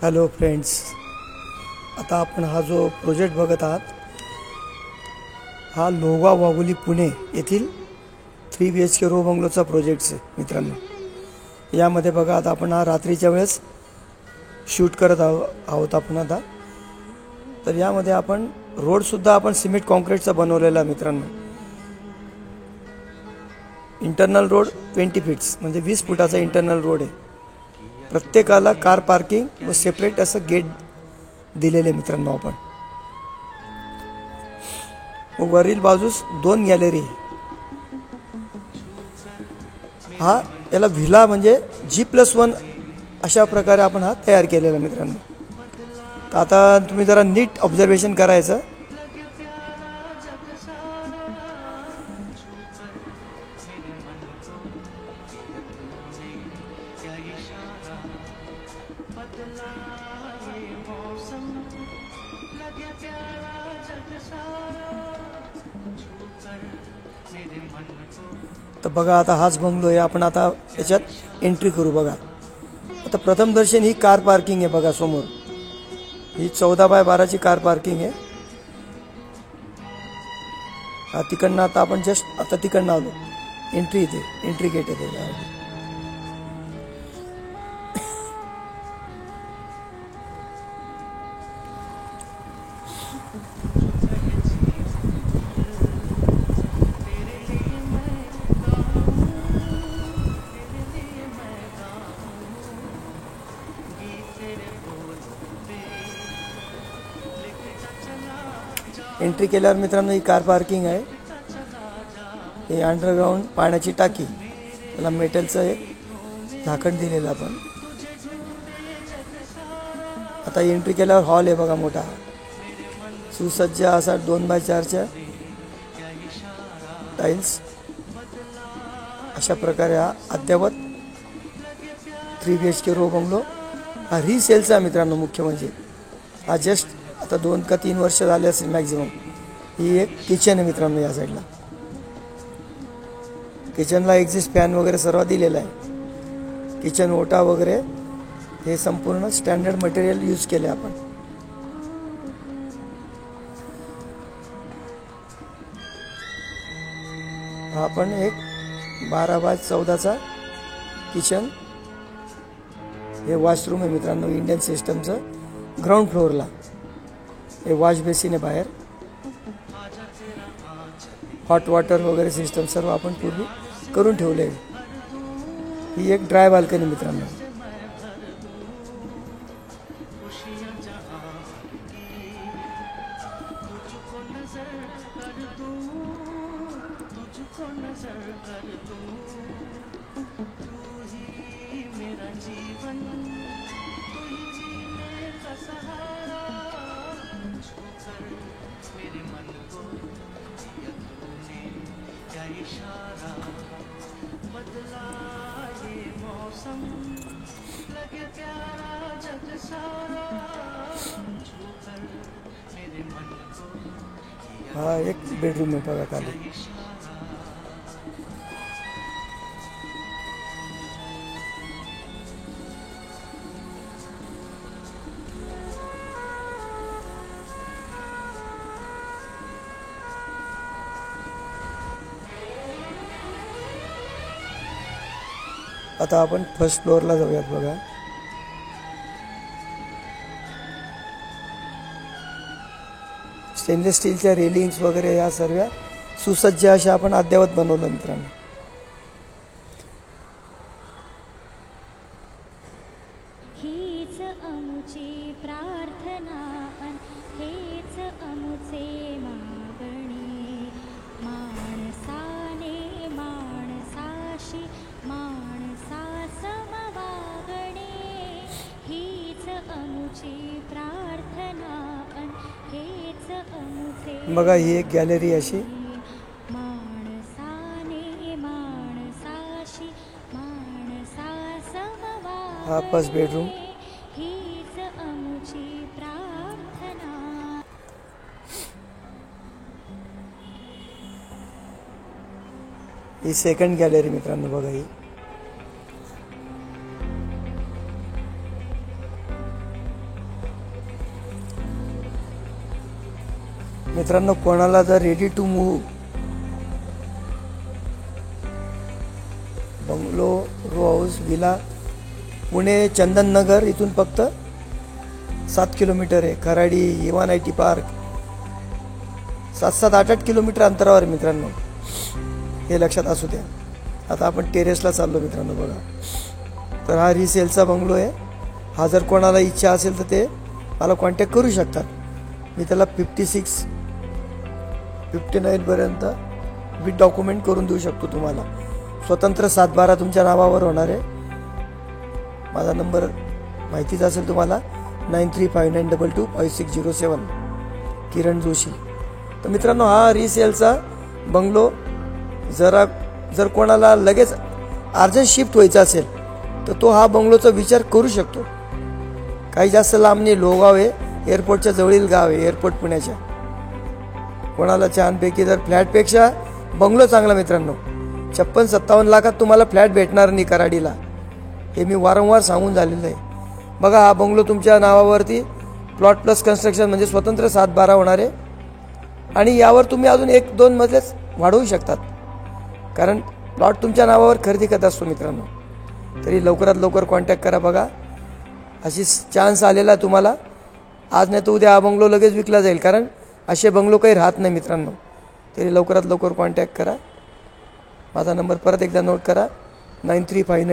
Hello friends, आता आपण हा जो प्रोजेक्ट बघत आहात हा लोहगाव वाघोली पुणे येथील 3 BHK रो बंगलोचा प्रोजेक्ट आहे मित्रांनो. यामध्ये बघा आता आपण हा रात्रीच्या वेळेस शूट करत आहोत आपण आता. तर यामध्ये आपण रोडसुद्धा आपण सिमेंट कॉन्क्रीटचा बनवलेला मित्रांनो. इंटरनल रोड 20 फीट्स म्हणजे 20 फुटाचा इंटरनल रोड आहे. प्रत्येकाला कार पार्किंग व सेपरेट असं गेट दिलेले मित्रांनो आपण. वरील बाजूस 2 गॅलरी. हा याला व्हिला म्हणजे G+1 अशा प्रकारे आपण हा तयार केलेला मित्रांनो. तर आता तुम्ही जरा नीट ऑब्झर्वेशन करायचं. तर बघा आता हाच बंगलो आहे. आपण आता याच्यात एंट्री करू. बघा आता प्रथम दर्शन ही कार पार्किंग आहे. बघा समोर ही 14x12ची कार पार्किंग आहे. हा तिकडनं आता आपण जस्ट आता तिकडनं आलो. एंट्री इथे एंट्री गेट आहे. एंट्री केल्यावर मित्रांनो ही कार पार्किंग आहे. हे अंडरग्राऊंड पाण्याची टाकी, त्याला मेटलचं एक झाकण दिलेलं आपण. आता एंट्री केल्यावर हॉल आहे बघा मोठा सुसज्ज असा 2x4च्या टाईल्स. अशा प्रकारे हा अद्ययावत 3 BHK रो बंगलो हा रिसेलचा मित्रांनो. मुख्य म्हणजे हा जस्ट आता 2 का 3 वर्ष झाले असेल मॅक्झिमम. ही एक किचन आहे मित्रांनो. या साईडला किचनला एक्झिस्ट फॅन वगैरे सर्व दिलेला आहे. किचन ओटा वगैरे हे संपूर्ण स्टँडर्ड मटेरियल यूज केले आपण. हा पण एक 12x14चा किचन. हे वॉशरूम आहे मित्रांनो इंडियन सिस्टमचं. ग्राउंड फ्लोअरला हे वॉश बेसिन आहे. बाहेर हॉट वॉटर वगैरे सिस्टम सर्व आपण पूर्वी करून ठेवले आहे. ही एक ड्राय बाल्कनी मित्रांनो. हा एक बेडरूम आहे बघा खाली. आता आपण फर्स्ट फ्लोअरला जाऊयात. बघा स्टेनलेस स्टीलच्या रेलिंग्स वगैरे या सर्व सुसज्ज अशा आपण अद्ययावत बनवलं मित्रांनो. हीच अमुची प्रार्थना हेच अमुचे मागणे. माणसाने माणसाशी माणसा समवागणे. हीच अमुची प्रार्थना हेच अमुचे. बघा ही एक गॅलरी अशी. माणसाने माणसाशी माणसा समवागणे. हा फर्स्ट बेडरूम. हीच अमुची प्रार्थना. ही सेकंड गॅलरी मित्रांनो. बघा ही मित्रांनो, कोणाला जर ready to move bungalow, row house, villa Pune Chandannagar इथून फक्त 7 किलोमीटर आहे. Kharadi, Eon IT park 7-7, 8-8 kilometre अंतरावर आहे मित्रांनो. हे लक्षात असू द्या. आता आपण टेरेसला चाललो मित्रांनो. बघा, तर हा रिसेलचा बंगलो आहे. हा जर कोणाला इच्छा असेल तर ते मला कॉन्टॅक्ट करू शकतात. मी त्याला 56-59 पर्यंत विथ डॉक्युमेंट करून देऊ शकतो तुम्हाला. स्वतंत्र 7/12 तुमच्या नावावर होणार आहे. माझा नंबर माहितीच असेल तुम्हाला, 9359225607, किरण जोशी. तर मित्रांनो, हा रिसेलचा बंगलो जर कोणाला लगेच अर्जंट शिफ्ट व्हायचं असेल तर तो हा बंगलोचा विचार करू शकतो. काही जास्त लांब नाही, लोहगाव आहे, एअरपोर्टच्या जवळील गाव आहे, एअरपोर्ट पुण्याच्या. कोणाला छानपैकी जर फ्लॅटपेक्षा बंगलो चांगला मित्रांनो, 56-57 लाखात तुम्हाला फ्लॅट भेटणार नाही कराडीला. हे मी वारंवार सांगून झालेलं आहे. बघा, हा बंगलो तुमच्या नावावरती प्लॉट प्लस कन्स्ट्रक्शन म्हणजे स्वतंत्र 7/12 होणार आहे. आणि यावर तुम्ही अजून 1-2 मजलेच वाढवू शकतात, कारण प्लॉट तुमच्या नावावर खरेदी करत असतो मित्रांनो. तरी लवकरात लवकर कॉन्टॅक्ट करा. बघा, अशी चान्स आलेला तुम्हाला. आज नाही तर उद्या हा बंगलो लगेच विकला जाईल, कारण असे बंगलो काही राहत नाही मित्रांनो. तरी लवकरात लवकर कॉन्टॅक्ट करा. माझा नंबर परत एकदा नोट करा, 9359